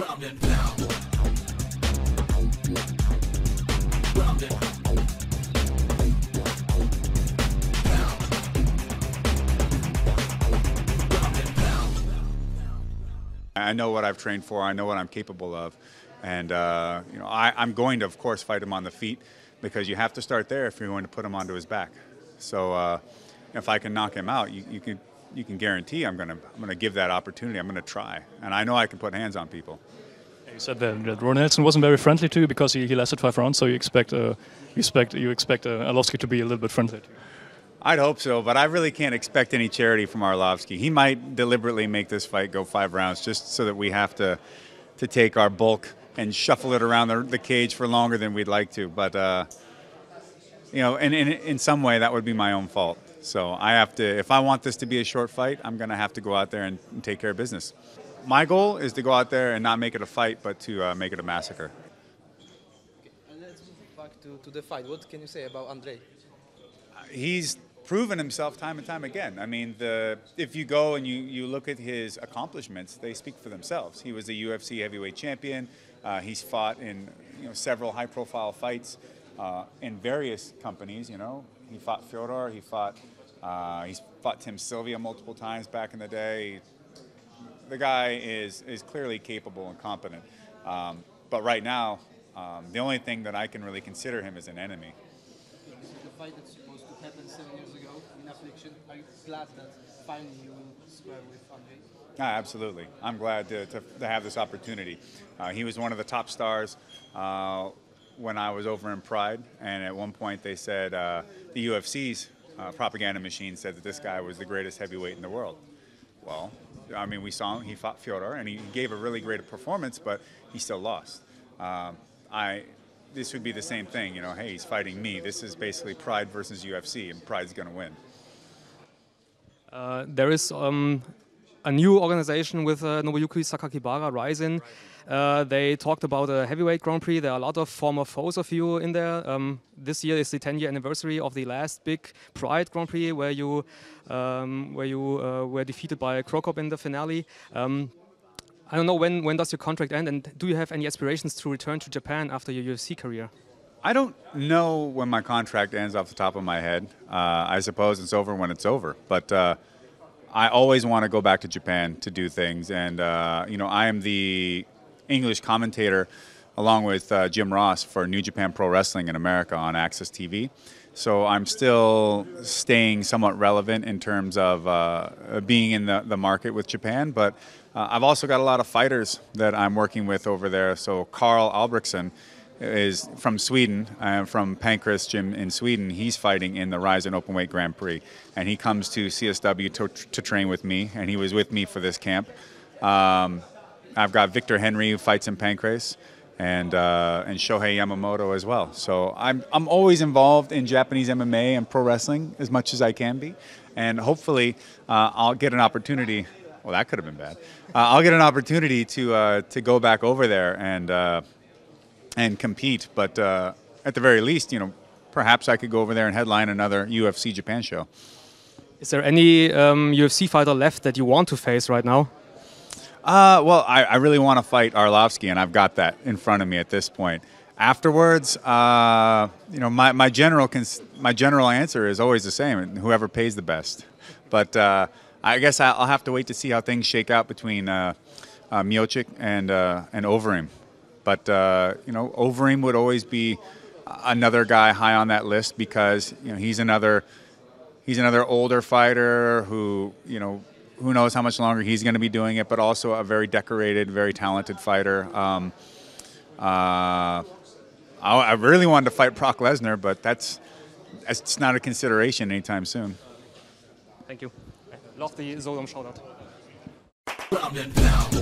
Ground and pound. Ground and pound. Ground and pound. I know what I've trained for. I know what I'm capable of, and I'm going to, of course, fight him on the feet because you have to start there if you're going to put him onto his back. So if I can knock him out, you can guarantee I'm going to give that opportunity. I'm going to try, and I know I can put hands on people. You said that Ron Nelson wasn't very friendly to you because he lasted 5 rounds. So you expect Arlovsky to be a little bit friendly to you. I'd hope so, but I really can't expect any charity from Arlovsky. He might deliberately make this fight go 5 rounds just so that we have to take our bulk and shuffle it around the cage for longer than we'd like to. But in some way that would be my own fault. So I have to, if I want this to be a short fight, I'm going to have to go out there and take care of business. My goal is to go out there and not make it a fight, but to make it a massacre. Okay, and let's move back to the fight. What can you say about Andrei? He's proven himself time and time again. I mean, if you go and you look at his accomplishments, they speak for themselves. He was a UFC heavyweight champion. He's fought in several high-profile fights in various companies. He fought Fyodor. He's fought Tim Sylvia multiple times back in the day. The guy is clearly capable and competent. But right now, the only thing that I can really consider him as an enemy. The fight that's supposed to happen 7 years ago in Affliction, are you glad that finally you will square with Andrei? Absolutely. I'm glad to have this opportunity. He was one of the top stars when I was over in Pride, and at one point they said the UFC's propaganda machine said that this guy was the greatest heavyweight in the world. Well, I mean, we saw him, he fought Fyodor, and he gave a really great performance, but he still lost. This would be the same thing, hey, he's fighting me. This is basically Pride versus UFC, and Pride's going to win. There is a new organization with Nobuyuki Sakakibara, Rising. They talked about a heavyweight Grand Prix. There are a lot of former foes of you in there. This year is the 10-year anniversary of the last big Pride Grand Prix where you were defeated by Krokop in the finale. I don't know, when does your contract end, and do you have any aspirations to return to Japan after your UFC career? I don't know when my contract ends off the top of my head. I suppose it's over when it's over. But I always want to go back to Japan to do things. And, I am the English commentator along with Jim Ross for New Japan Pro Wrestling in America on Access TV. So I'm still staying somewhat relevant in terms of being in the market with Japan. But I've also got a lot of fighters that I'm working with over there. So Carl Albrechtsen is from Sweden, from Pancras Gym in Sweden. He's fighting in the Rizin Openweight Grand Prix. And he comes to CSW to train with me, and he was with me for this camp. I've got Victor Henry, who fights in Pancras, and Shohei Yamamoto as well. So I'm always involved in Japanese MMA and pro wrestling as much as I can be. And hopefully I'll get an opportunity. Well, that could have been bad. I'll get an opportunity to go back over there and compete. But at the very least, perhaps I could go over there and headline another UFC Japan show. Is there any UFC fighter left that you want to face right now? Well, I really want to fight Arlovsky, and I've got that in front of me at this point. Afterwards, my general answer is always the same: whoever pays the best. But I guess I'll have to wait to see how things shake out between Miocic and Overeem. But Overeem would always be another guy high on that list because he's another older fighter who who knows how much longer he's going to be doing it, but also a very decorated, very talented fighter. I really wanted to fight Brock Lesnar, but it's not a consideration anytime soon. Thank you. Love the Zolom shoutout. Ground and pound.